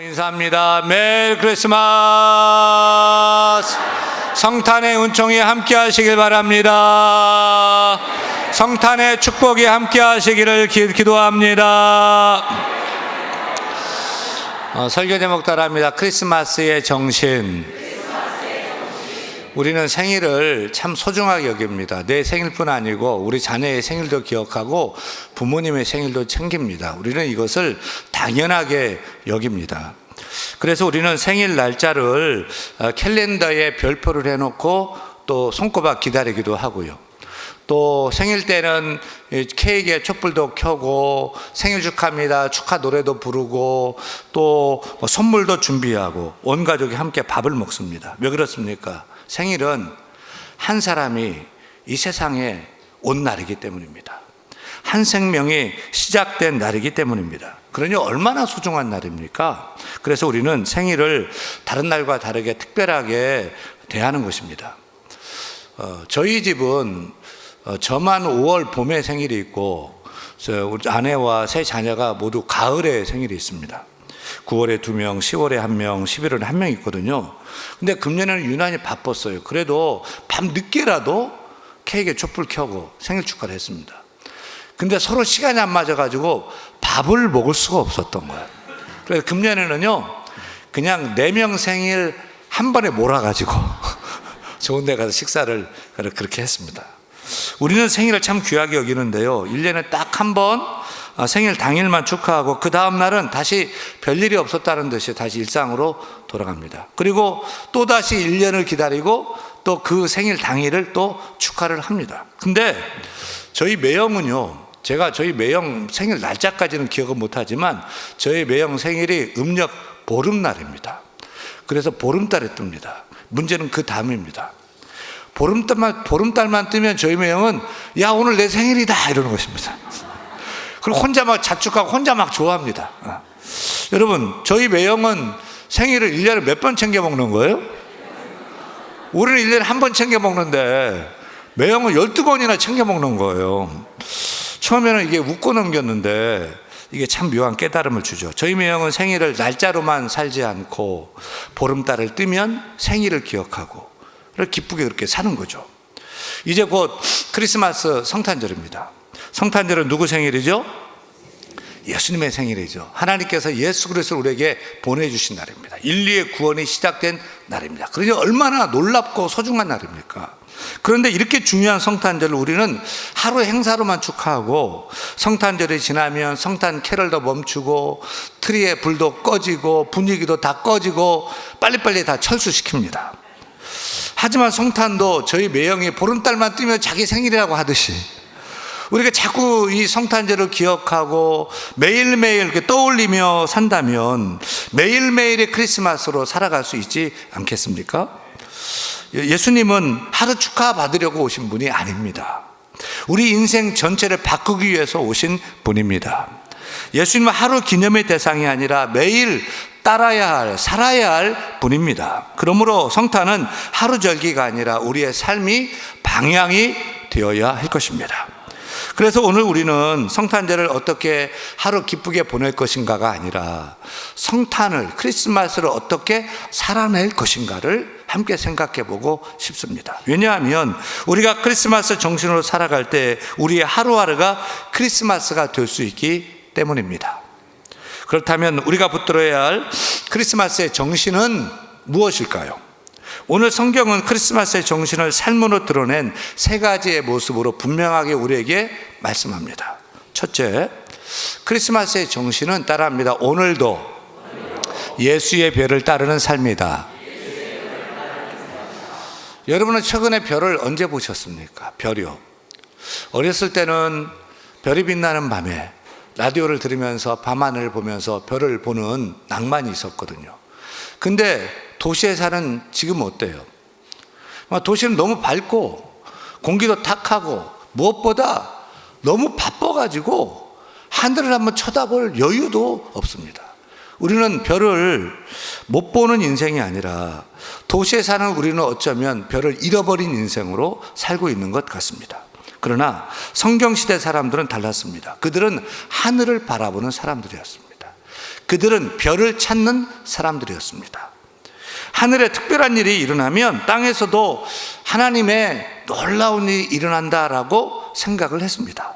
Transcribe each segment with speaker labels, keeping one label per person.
Speaker 1: 인사합니다. 메리 크리스마스. 성탄의 은총이 함께 하시길 바랍니다. 성탄의 축복이 함께 하시기를 기도합니다. 설교 제목 따라합니다. 크리스마스의 정신. 우리는 생일을 참 소중하게 여깁니다. 내 생일뿐 아니고 우리 자녀의 생일도 기억하고 부모님의 생일도 챙깁니다. 우리는 이것을 당연하게 여깁니다. 그래서 우리는 생일 날짜를 캘린더에 별표를 해놓고 또 손꼽아 기다리기도 하고요. 또 생일 때는 케이크에 촛불도 켜고 생일 축하합니다 축하 노래도 부르고 또 선물도 준비하고 온 가족이 함께 밥을 먹습니다. 왜 그렇습니까? 생일은 한 사람이 이 세상에 온 날이기 때문입니다. 한 생명이 시작된 날이기 때문입니다. 그러니 얼마나 소중한 날입니까? 그래서 우리는 생일을 다른 날과 다르게 특별하게 대하는 것입니다. 저희 집은 저만 5월 봄에 생일이 있고 우리 아내와 세 자녀가 모두 가을에 생일이 있습니다. 9월에 2명, 10월에 1명, 11월에 1명 있거든요. 근데 금년에는 유난히 바빴어요. 그래도 밤 늦게라도 케이크에 촛불 켜고 생일 축하를 했습니다. 근데 서로 시간이 안 맞아가지고 밥을 먹을 수가 없었던 거예요. 그래서 금년에는요, 그냥 4명 생일 한 번에 몰아가지고 좋은 데 가서 식사를 그렇게 했습니다. 우리는 생일을 참 귀하게 여기는데요, 1년에 딱 한 번 생일 당일만 축하하고 그 다음 날은 다시 별일이 없었다는 듯이 다시 일상으로 돌아갑니다. 그리고 또다시 1년을 기다리고 또 그 생일 당일을 또 축하를 합니다. 근데 저희 매형은요, 제가 저희 매형 생일 날짜까지는 기억은 못하지만 저희 매형 생일이 음력 보름날입니다. 그래서 보름달에 뜹니다. 문제는 그 다음입니다. 보름달만 뜨면 저희 매형은 야, 오늘 내 생일이다 이러는 것입니다. 그리고 혼자 막 자축하고 혼자 막 좋아합니다. 여러분, 저희 매형은 생일을 1년에 몇 번 챙겨 먹는 거예요? 우리는 1년에 한 번 챙겨 먹는데 매형은 12번이나 챙겨 먹는 거예요. 처음에는 이게 웃고 넘겼는데 이게 참 묘한 깨달음을 주죠. 저희 매형은 생일을 날짜로만 살지 않고 보름달을 뜨면 생일을 기억하고 기쁘게 그렇게 사는 거죠. 이제 곧 크리스마스 성탄절입니다. 성탄절은 누구 생일이죠? 예수님의 생일이죠. 하나님께서 예수 그리스도를 우리에게 보내주신 날입니다. 인류의 구원이 시작된 날입니다. 그러니 얼마나 놀랍고 소중한 날입니까? 그런데 이렇게 중요한 성탄절을 우리는 하루 행사로만 축하하고 성탄절이 지나면 성탄 캐럴도 멈추고 트리에 불도 꺼지고 분위기도 다 꺼지고 빨리빨리 다 철수시킵니다. 하지만 성탄도 저희 매형이 보름달만 뜨면 자기 생일이라고 하듯이 우리가 자꾸 이 성탄절을 기억하고 매일매일 이렇게 떠올리며 산다면 매일매일의 크리스마스로 살아갈 수 있지 않겠습니까? 예수님은 하루 축하받으려고 오신 분이 아닙니다. 우리 인생 전체를 바꾸기 위해서 오신 분입니다. 예수님은 하루 기념의 대상이 아니라 매일 따라야 할, 살아야 할 분입니다. 그러므로 성탄은 하루 절기가 아니라 우리의 삶이 방향이 되어야 할 것입니다. 그래서 오늘 우리는 성탄절을 어떻게 하루 기쁘게 보낼 것인가가 아니라 성탄을, 크리스마스를 어떻게 살아낼 것인가를 함께 생각해 보고 싶습니다. 왜냐하면 우리가 크리스마스 정신으로 살아갈 때 우리의 하루하루가 크리스마스가 될 수 있기 때문입니다. 그렇다면 우리가 붙들어야 할 크리스마스의 정신은 무엇일까요? 오늘 성경은 크리스마스의 정신을 삶으로 드러낸 3가지의 모습으로 분명하게 우리에게 말씀합니다. 첫째, 크리스마스의 정신은 따라합니다. 오늘도 예수의 별을 따르는 삶이다. 여러분은 최근에 별을 언제 보셨습니까? 별이요. 어렸을 때는 별이 빛나는 밤에 라디오를 들으면서 밤하늘을 보면서 별을 보는 낭만이 있었거든요. 근데 도시에 사는 지금 어때요? 도시는 너무 밝고 공기도 탁하고 무엇보다 너무 바빠가지고 하늘을 한번 쳐다볼 여유도 없습니다. 우리는 별을 못 보는 인생이 아니라 도시에 사는 우리는 어쩌면 별을 잃어버린 인생으로 살고 있는 것 같습니다. 그러나 성경시대 사람들은 달랐습니다. 그들은 하늘을 바라보는 사람들이었습니다. 그들은 별을 찾는 사람들이었습니다. 하늘에 특별한 일이 일어나면 땅에서도 하나님의 놀라운 일이 일어난다라고 생각을 했습니다.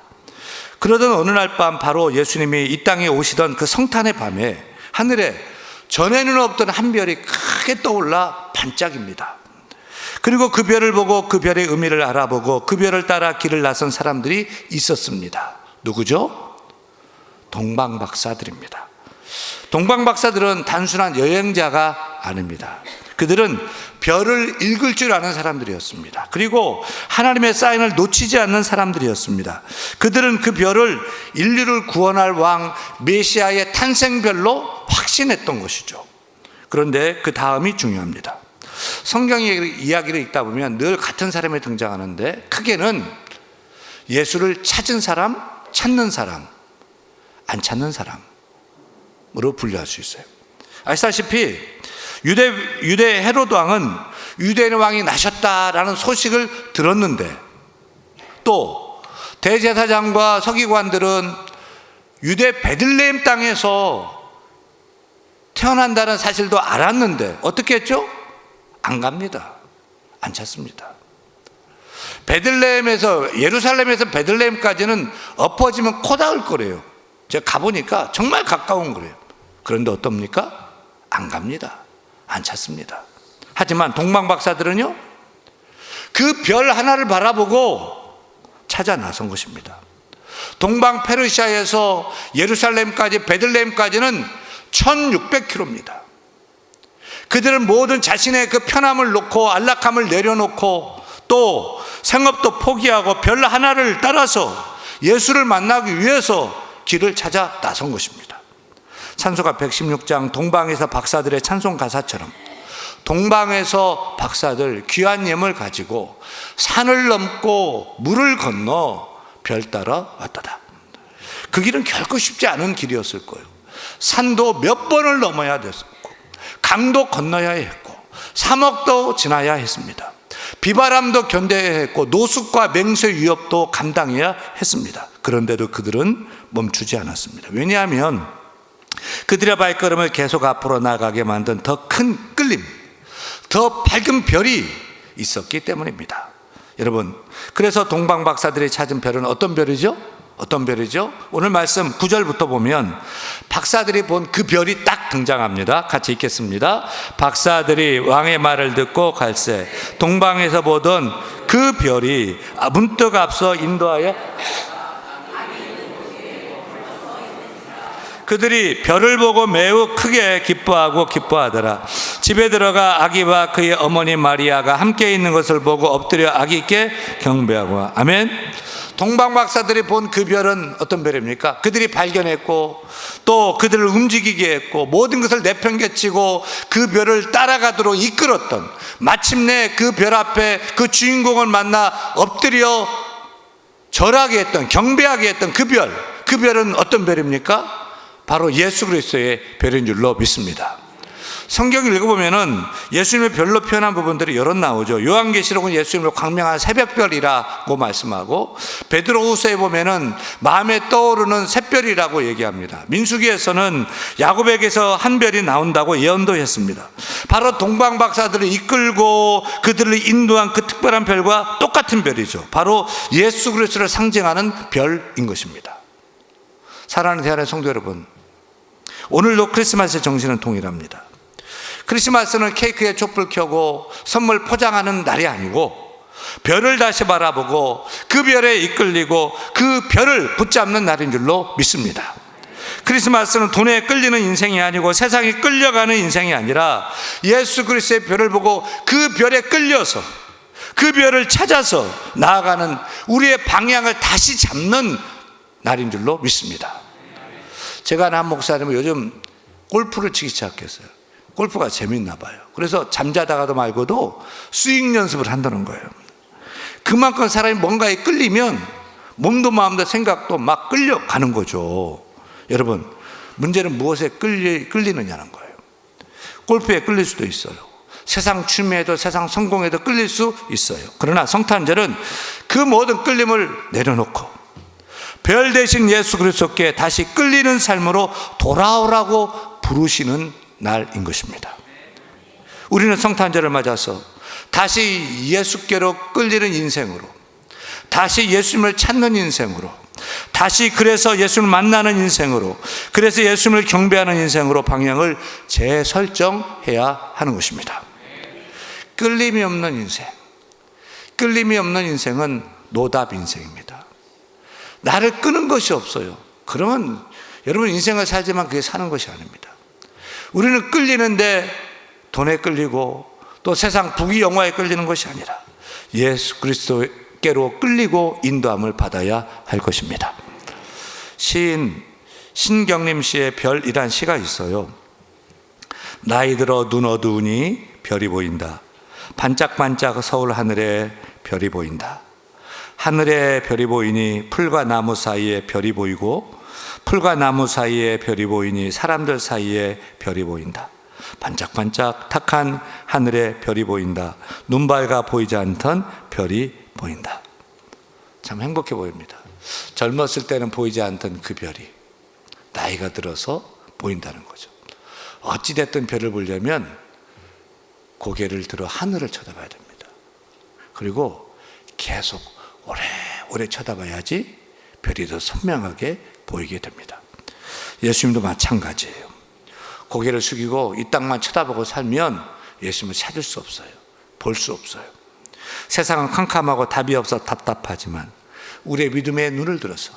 Speaker 1: 그러던 어느 날 밤, 바로 예수님이 이 땅에 오시던 그 성탄의 밤에 하늘에 전에는 없던 한 별이 크게 떠올라 반짝입니다. 그리고 그 별을 보고 그 별의 의미를 알아보고 그 별을 따라 길을 나선 사람들이 있었습니다. 누구죠? 동방박사들입니다. 동방박사들은 단순한 여행자가 아닙니다. 그들은 별을 읽을 줄 아는 사람들이었습니다. 그리고 하나님의 사인을 놓치지 않는 사람들이었습니다. 그들은 그 별을 인류를 구원할 왕 메시아의 탄생별로 확신했던 것이죠. 그런데 그 다음이 중요합니다. 성경 이야기를 읽다 보면 늘 같은 사람이 등장하는데, 크게는 예수를 찾은 사람, 찾는 사람, 안 찾는 사람으로 분류할 수 있어요. 아시다시피 유대 헤로드 왕은 유대인의 왕이 나셨다라는 소식을 들었는데, 또 대제사장과 서기관들은 유대 베들레헴 땅에서 태어난다는 사실도 알았는데 어떻게 했죠? 안 갑니다. 안 찾습니다. 베들레헴에서, 예루살렘에서 베들레헴까지는 엎어지면 코 닿을 거래요. 제가 가보니까 정말 가까운 거래요. 그런데 어떻습니까? 안 갑니다. 안 찾습니다. 하지만 동방박사들은요, 그 별 하나를 바라보고 찾아 나선 것입니다. 동방 페르시아에서 예루살렘까지, 베들레헴까지는 1600km입니다. 그들은 모든 자신의 그 편함을 놓고 안락함을 내려놓고 또 생업도 포기하고 별 하나를 따라서 예수를 만나기 위해서 길을 찾아 나선 것입니다. 찬송가 116장 동방에서 박사들의 찬송 가사처럼 동방에서 박사들 귀한 예물 가지고 산을 넘고 물을 건너 별 따라 왔다다. 그 길은 결코 쉽지 않은 길이었을 거예요. 산도 몇 번을 넘어야 됐었고, 강도 건너야 했고, 사막도 지나야 했습니다. 비바람도 견뎌야 했고, 노숙과 맹세 위협도 감당해야 했습니다. 그런데도 그들은 멈추지 않았습니다. 왜냐하면 그들의 발걸음을 계속 앞으로 나가게 만든 더 큰 끌림, 더 밝은 별이 있었기 때문입니다. 여러분, 그래서 동방박사들이 찾은 별은 어떤 별이죠? 어떤 별이죠? 오늘 말씀 9절부터 보면 박사들이 본 그 별이 딱 등장합니다. 같이 읽겠습니다. 박사들이 왕의 말을 듣고 갈새 동방에서 보던 그 별이 문득 앞서 인도하여 그들이 별을 보고 매우 크게 기뻐하더라. 집에 들어가 아기와 그의 어머니 마리아가 함께 있는 것을 보고 엎드려 아기께 경배하고. 아멘. 동방박사들이 본 그 별은 어떤 별입니까? 그들이 발견했고 또 그들을 움직이게 했고 모든 것을 내팽개치고 그 별을 따라가도록 이끌었던, 마침내 그 별 앞에 그 주인공을 만나 엎드려 절하게 했던, 경배하게 했던 그 별, 그 별은 어떤 별입니까? 바로 예수 그리스도의 별인 줄로 믿습니다. 성경을 읽어보면은 예수님의 별로 표현한 부분들이 여러 나오죠. 요한계시록은 예수님을 광명한 새벽별이라고 말씀하고, 베드로후서에 보면은 마음에 떠오르는 샛별이라고 얘기합니다. 민수기에서는 야곱에게서 한 별이 나온다고 예언도 했습니다. 바로 동방박사들을 이끌고 그들을 인도한 그 특별한 별과 똑같은 별이죠. 바로 예수 그리스도를 상징하는 별인 것입니다. 사랑하는 대한의 성도 여러분, 오늘도 크리스마스의 정신은 동일합니다. 크리스마스는 케이크에 촛불 켜고 선물 포장하는 날이 아니고, 별을 다시 바라보고 그 별에 이끌리고 그 별을 붙잡는 날인 줄로 믿습니다. 크리스마스는 돈에 끌리는 인생이 아니고 세상에 끌려가는 인생이 아니라 예수 그리스도의 별을 보고 그 별에 끌려서 그 별을 찾아서 나아가는, 우리의 방향을 다시 잡는 날인 줄로 믿습니다. 제가 아는 한 목사님은 요즘 골프를 치기 시작했어요. 골프가 재밌나 봐요. 그래서 잠자다가도 말고도 스윙 연습을 한다는 거예요. 그만큼 사람이 뭔가에 끌리면 몸도 마음도 생각도 막 끌려가는 거죠. 여러분, 문제는 무엇에 끌리느냐는 거예요. 골프에 끌릴 수도 있어요. 세상 취미에도, 세상 성공에도 끌릴 수 있어요. 그러나 성탄절은 그 모든 끌림을 내려놓고 별 대신 예수 그리스도께 다시 끌리는 삶으로 돌아오라고 부르시는 날인 것입니다. 우리는 성탄절을 맞아서 다시 예수께로 끌리는 인생으로, 다시 예수님을 찾는 인생으로, 다시 그래서 예수님을 만나는 인생으로, 그래서 예수님을 경배하는 인생으로 방향을 재설정해야 하는 것입니다. 끌림이 없는 인생, 끌림이 없는 인생은 노답 인생입니다. 나를 끄는 것이 없어요. 그러면 여러분 인생을 살지만 그게 사는 것이 아닙니다. 우리는 끌리는데 돈에 끌리고 또 세상 부귀 영화에 끌리는 것이 아니라 예수 그리스도께로 끌리고 인도함을 받아야 할 것입니다. 시인 신경림 씨의 별이란 시가 있어요. 나이 들어 눈 어두우니 별이 보인다. 반짝반짝 서울 하늘에 별이 보인다. 하늘에 별이 보이니 풀과 나무 사이에 별이 보이고, 풀과 나무 사이에 별이 보이니 사람들 사이에 별이 보인다. 반짝반짝 탁한 하늘에 별이 보인다. 눈 밝아 보이지 않던 별이 보인다. 참 행복해 보입니다. 젊었을 때는 보이지 않던 그 별이 나이가 들어서 보인다는 거죠. 어찌됐든 별을 보려면 고개를 들어 하늘을 쳐다봐야 됩니다. 그리고 계속 오래 쳐다봐야지 별이 더 선명하게 보이게 됩니다. 예수님도 마찬가지예요. 고개를 숙이고 이 땅만 쳐다보고 살면 예수님을 찾을 수 없어요. 볼 수 없어요. 세상은 캄캄하고 답이 없어 답답하지만 우리의 믿음의 눈을 들어서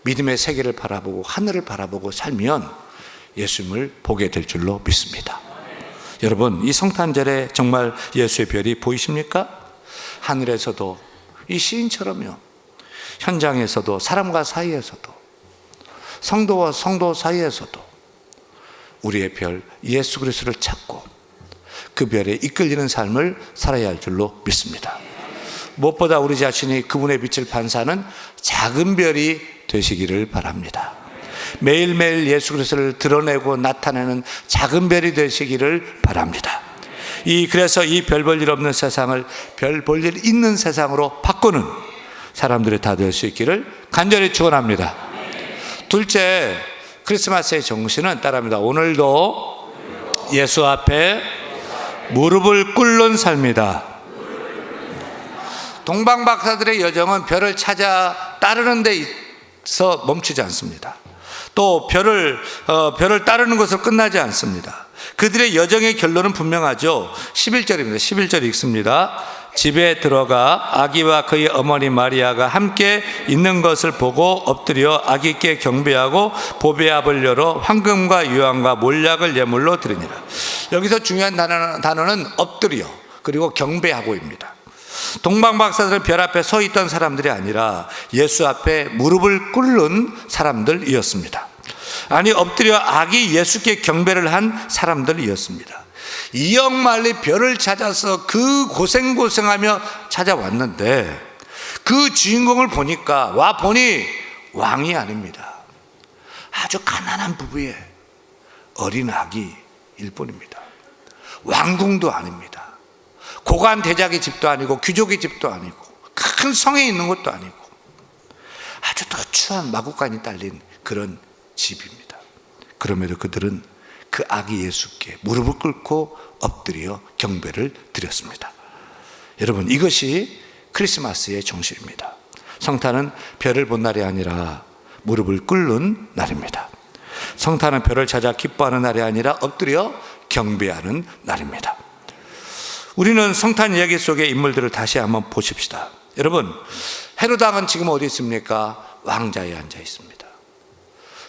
Speaker 1: 믿음의 세계를 바라보고 하늘을 바라보고 살면 예수님을 보게 될 줄로 믿습니다. 여러분, 이 성탄절에 정말 예수의 별이 보이십니까? 하늘에서도 이 시인처럼요, 현장에서도, 사람과 사이에서도, 성도와 성도 사이에서도 우리의 별 예수 그리스도를 찾고 그 별에 이끌리는 삶을 살아야 할 줄로 믿습니다. 무엇보다 우리 자신이 그분의 빛을 반사하는 작은 별이 되시기를 바랍니다. 매일매일 예수 그리스도를 드러내고 나타내는 작은 별이 되시기를 바랍니다. 그래서 이 별 볼 일 없는 세상을 별 볼 일 있는 세상으로 바꾸는 사람들이 다 될 수 있기를 간절히 축원합니다. 둘째, 크리스마스의 정신은 따라합니다. 오늘도 예수 앞에 무릎을 꿇는 삶이다. 동방박사들의 여정은 별을 찾아 따르는 데 있어 멈추지 않습니다. 또 별을 따르는 것으로 끝나지 않습니다. 그들의 여정의 결론은 분명하죠. 11절입니다. 11절 읽습니다. 집에 들어가 아기와 그의 어머니 마리아가 함께 있는 것을 보고 엎드려 아기께 경배하고 보배압을 열어 황금과 유황과 몰약을 예물로 드리니라. 여기서 중요한 단어는 엎드려 그리고 경배하고입니다. 동방박사들은 별 앞에 서 있던 사람들이 아니라 예수 앞에 무릎을 꿇는 사람들이었습니다. 아니, 엎드려 아기 예수께 경배를 한 사람들이었습니다. 이역만리 별을 찾아서 그 고생하며 찾아왔는데 그 주인공을 보니 왕이 아닙니다. 아주 가난한 부부의 어린 아기일 뿐입니다. 왕궁도 아닙니다. 고관 대작의 집도 아니고 귀족의 집도 아니고 큰 성에 있는 것도 아니고 아주 너추한 마구간이 딸린 그런 집입니다. 그럼에도 그들은 그 아기 예수께 무릎을 꿇고 엎드려 경배를 드렸습니다. 여러분, 이것이 크리스마스의 정신입니다. 성탄은 별을 본 날이 아니라 무릎을 꿇는 날입니다. 성탄은 별을 찾아 기뻐하는 날이 아니라 엎드려 경배하는 날입니다. 우리는 성탄 이야기 속의 인물들을 다시 한번 보십시다. 여러분, 헤롯 왕은 지금 어디 있습니까? 왕자에 앉아 있습니다.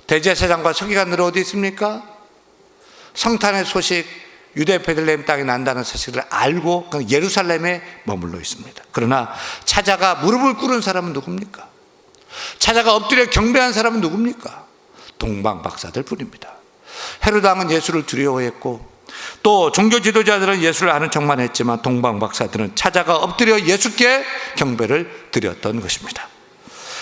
Speaker 1: 대제사장과 서기관들은 어디 있습니까? 성탄의 소식, 유대 베들레헴 땅에 난다는 사실을 알고 예루살렘에 머물러 있습니다. 그러나 찾아가 무릎을 꿇은 사람은 누굽니까? 찾아가 엎드려 경배한 사람은 누굽니까? 동방박사들 뿐입니다. 헤롯 왕은 예수를 두려워했고 또 종교 지도자들은 예수를 아는 척만 했지만 동방박사들은 찾아가 엎드려 예수께 경배를 드렸던 것입니다.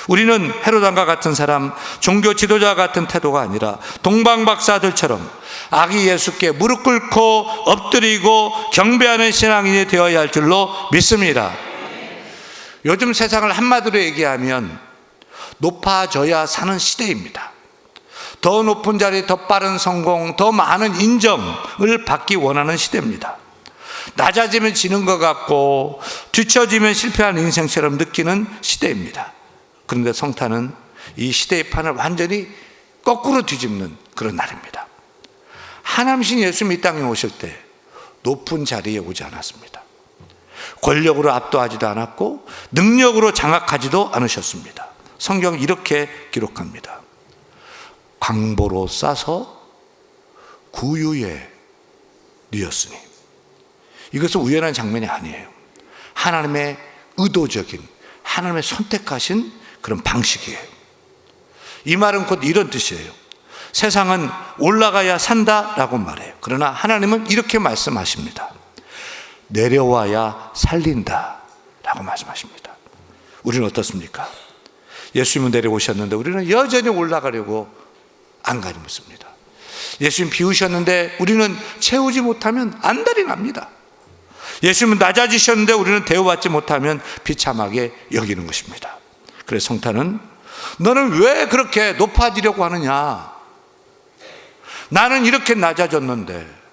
Speaker 1: 우리는 헤롯 왕과 같은 사람, 종교 지도자 같은 태도가 아니라 동방박사들처럼 아기 예수께 무릎 꿇고 엎드리고 경배하는 신앙인이 되어야 할 줄로 믿습니다. 요즘 세상을 한마디로 얘기하면 높아져야 사는 시대입니다. 더 높은 자리, 더 빠른 성공, 더 많은 인정을 받기 원하는 시대입니다. 낮아지면 지는 것 같고 뒤처지면 실패한 인생처럼 느끼는 시대입니다. 그런데 성탄은 이 시대의 판을 완전히 거꾸로 뒤집는 그런 날입니다. 하나님신 예수님이 이 땅에 오실 때 높은 자리에 오지 않았습니다. 권력으로 압도하지도 않았고 능력으로 장악하지도 않으셨습니다. 성경은 이렇게 기록합니다. 광보로 싸서 구유에 뉘었으니. 이것은 우연한 장면이 아니에요. 하나님의 의도적인, 하나님의 선택하신 그런 방식이에요. 이 말은 곧 이런 뜻이에요. 세상은 올라가야 산다라고 말해요. 그러나 하나님은 이렇게 말씀하십니다. 내려와야 살린다라고 말씀하십니다. 우리는 어떻습니까? 예수님은 내려오셨는데 우리는 여전히 올라가려고 안간힘을 씁니다. 예수님 비우셨는데 우리는 채우지 못하면 안달이 납니다. 예수님은 낮아지셨는데 우리는 대우받지 못하면 비참하게 여기는 것입니다. 그래서 성탄은 너는 왜 그렇게 높아지려고 하느냐? 나는 이렇게 낮아졌는데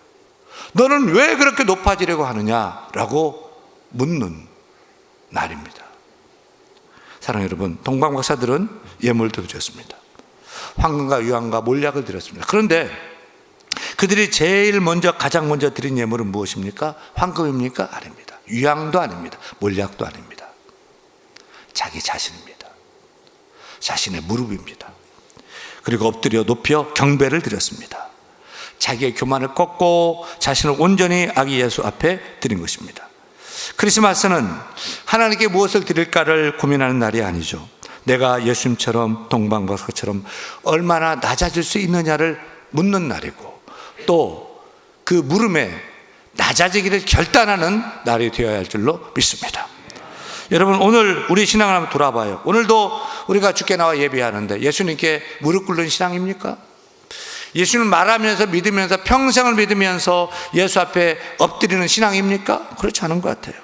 Speaker 1: 너는 왜 그렇게 높아지려고 하느냐라고 묻는 날입니다. 사랑하는 여러분, 동방 박사들은 예물도 드렸습니다. 황금과 유황과 몰약을 드렸습니다. 그런데 그들이 제일 먼저 가장 먼저 드린 예물은 무엇입니까? 황금입니까? 아닙니다. 유황도 아닙니다. 몰약도 아닙니다. 자기 자신입니다. 자신의 무릎입니다. 그리고 엎드려 높여 경배를 드렸습니다. 자기의 교만을 꺾고 자신을 온전히 아기 예수 앞에 드린 것입니다. 크리스마스는 하나님께 무엇을 드릴까를 고민하는 날이 아니죠. 내가 예수님처럼 동방박사처럼 얼마나 낮아질 수 있느냐를 묻는 날이고 또 그 물음에 낮아지기를 결단하는 날이 되어야 할 줄로 믿습니다. 여러분, 오늘 우리 신앙을 한번 돌아봐요. 오늘도 우리가 주께 나와 예배하는데 예수님께 무릎 꿇는 신앙입니까? 예수님을 말하면서 믿으면서 평생을 믿으면서 예수 앞에 엎드리는 신앙입니까? 그렇지 않은 것 같아요.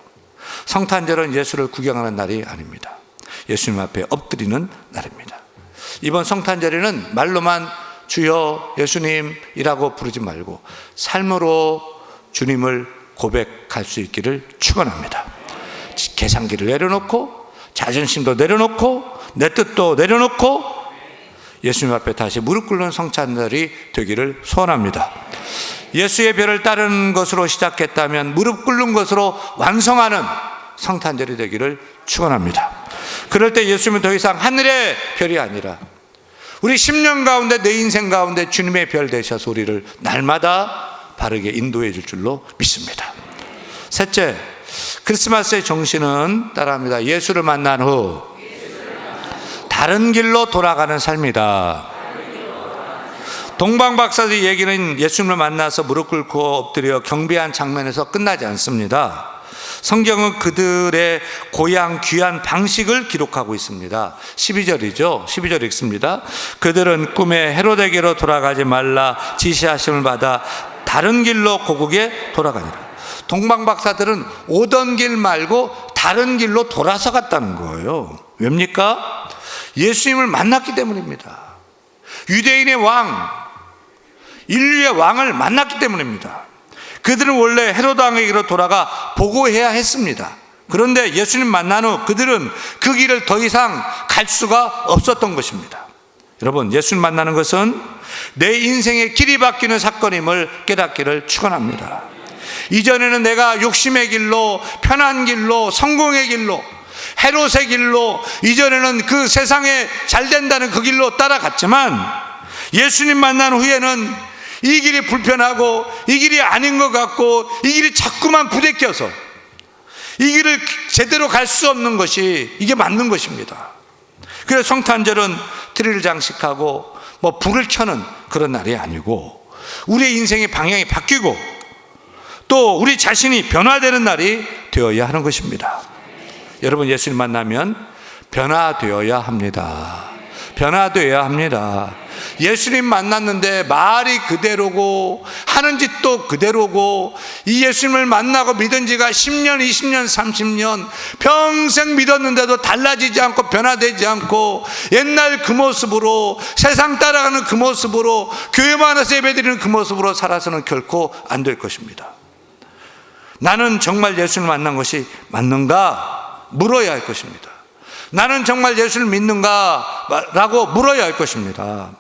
Speaker 1: 성탄절은 예수를 구경하는 날이 아닙니다. 예수님 앞에 엎드리는 날입니다. 이번 성탄절에는 말로만 주여 예수님이라고 부르지 말고 삶으로 주님을 고백할 수 있기를 축원합니다. 계산기를 내려놓고 자존심도 내려놓고 내 뜻도 내려놓고 예수님 앞에 다시 무릎 꿇는 성탄절이 되기를 소원합니다. 예수의 별을 따르는 것으로 시작했다면 무릎 꿇는 것으로 완성하는 성탄절이 되기를 축원합니다. 그럴 때 예수님은 더 이상 하늘의 별이 아니라 우리 10년 가운데 내 인생 가운데 주님의 별 되셔서 우리를 날마다 바르게 인도해 줄 줄로 믿습니다. 셋째, 크리스마스의 정신은 따라합니다. 예수를 만난 후 다른 길로 돌아가는 삶이다. 동방박사들 얘기는 예수님을 만나서 무릎 꿇고 엎드려 경배한 장면에서 끝나지 않습니다. 성경은 그들의 고향 귀한 방식을 기록하고 있습니다. 12절이죠. 12절 읽습니다. 그들은 꿈에 헤로데게로 돌아가지 말라 지시하심을 받아 다른 길로 고국에 돌아가니라. 동방박사들은 오던 길 말고 다른 길로 돌아서 갔다는 거예요. 왜입니까? 예수님을 만났기 때문입니다. 유대인의 왕, 인류의 왕을 만났기 때문입니다. 그들은 원래 헤로드 왕에게로 돌아가 보고해야 했습니다. 그런데 예수님 만난 후 그들은 그 길을 더 이상 갈 수가 없었던 것입니다. 여러분, 예수님 만나는 것은 내 인생의 길이 바뀌는 사건임을 깨닫기를 축원합니다. 이전에는 내가 욕심의 길로, 편한 길로, 성공의 길로, 헤롯의 길로, 이전에는 그 세상에 잘 된다는 그 길로 따라갔지만 예수님 만난 후에는 이 길이 불편하고 이 길이 아닌 것 같고 이 길이 자꾸만 부대껴서 이 길을 제대로 갈 수 없는 것이 이게 맞는 것입니다. 그래서 성탄절은 트리를 장식하고 불을 켜는 그런 날이 아니고 우리의 인생의 방향이 바뀌고 또 우리 자신이 변화되는 날이 되어야 하는 것입니다. 여러분, 예수님 만나면 변화되어야 합니다. 변화되어야 합니다. 예수님 만났는데 말이 그대로고 하는 짓도 그대로고, 이 예수님을 만나고 믿은 지가 10년, 20년, 30년 평생 믿었는데도 달라지지 않고 변화되지 않고 옛날 그 모습으로, 세상 따라가는 그 모습으로, 교회만 와서 예배드리는 그 모습으로 살아서는 결코 안 될 것입니다. 나는 정말 예수를 만난 것이 맞는가? 물어야 할 것입니다. 나는 정말 예수를 믿는가? 라고 물어야 할 것입니다.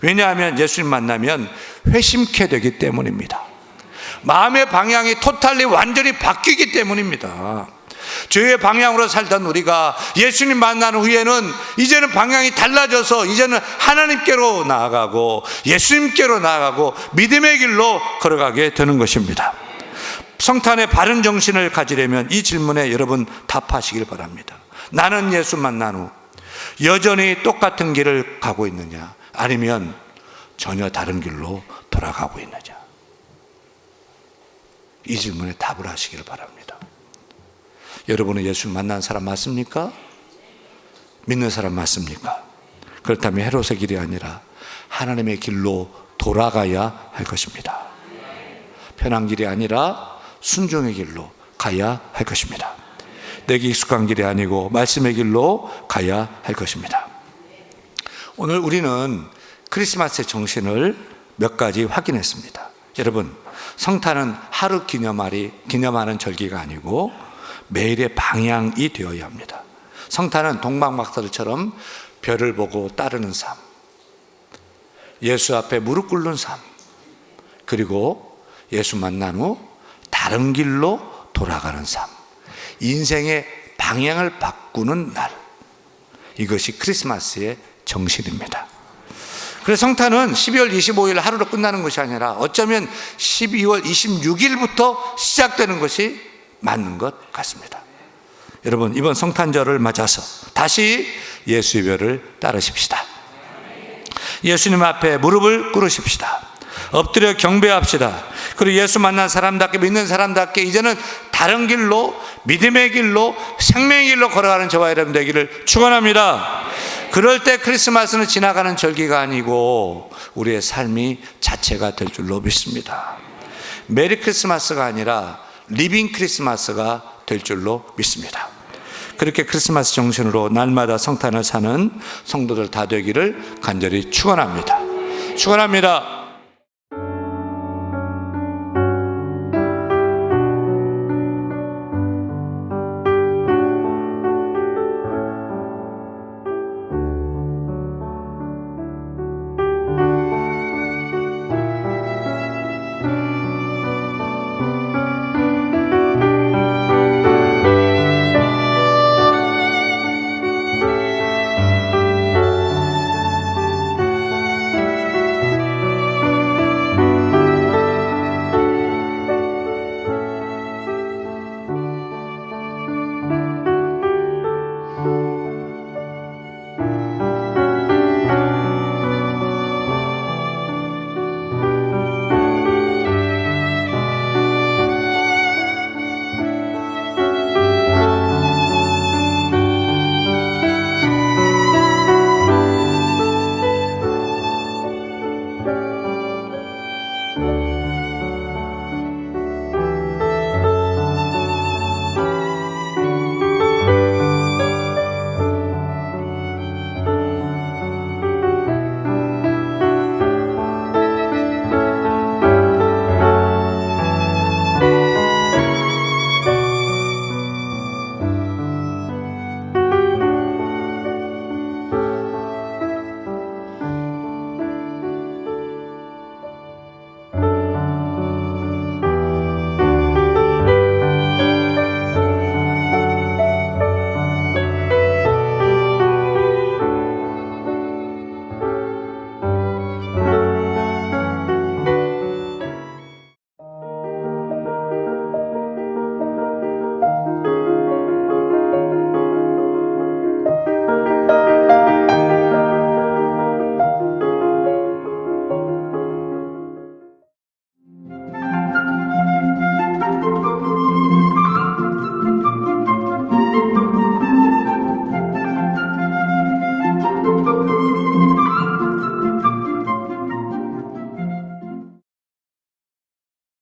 Speaker 1: 왜냐하면 예수님 만나면 회심케 되기 때문입니다. 마음의 방향이 토탈리 완전히 바뀌기 때문입니다. 죄의 방향으로 살던 우리가 예수님 만난 후에는 이제는 방향이 달라져서 이제는 하나님께로 나아가고 예수님께로 나아가고 믿음의 길로 걸어가게 되는 것입니다. 성탄의 바른 정신을 가지려면 이 질문에 여러분 답하시길 바랍니다. 나는 예수 만난 후 여전히 똑같은 길을 가고 있느냐, 아니면 전혀 다른 길로 돌아가고 있느냐. 이 질문에 답을 하시길 바랍니다. 여러분은 예수를 만난 사람 맞습니까? 믿는 사람 맞습니까? 그렇다면 헤롯의 길이 아니라 하나님의 길로 돌아가야 할 것입니다. 편한 길이 아니라 순종의 길로 가야 할 것입니다. 내게 익숙한 길이 아니고 말씀의 길로 가야 할 것입니다. 오늘 우리는 크리스마스의 정신을 몇 가지 확인했습니다. 여러분, 성탄은 하루 기념하는 절기가 아니고 매일의 방향이 되어야 합니다. 성탄은 동방박사들처럼 별을 보고 따르는 삶, 예수 앞에 무릎 꿇는 삶, 그리고 예수 만난 후 다른 길로 돌아가는 삶, 인생의 방향을 바꾸는 날, 이것이 크리스마스의 정신입니다. 그래서 성탄은 12월 25일 하루로 끝나는 것이 아니라 어쩌면 12월 26일부터 시작되는 것이 맞는 것 같습니다. 여러분, 이번 성탄절을 맞아서 다시 예수의 별을 따르십시다. 예수님 앞에 무릎을 꿇으십시다. 엎드려 경배합시다. 그리고 예수 만난 사람답게, 믿는 사람답게 이제는 다른 길로, 믿음의 길로, 생명의 길로 걸어가는 저와 여러분 되기를 축원합니다. 그럴 때 크리스마스는 지나가는 절기가 아니고 우리의 삶이 자체가 될 줄로 믿습니다. 메리 크리스마스가 아니라 리빙 크리스마스가 될 줄로 믿습니다. 그렇게 크리스마스 정신으로 날마다 성탄을 사는 성도들 다 되기를 간절히 축원합니다. 축원합니다.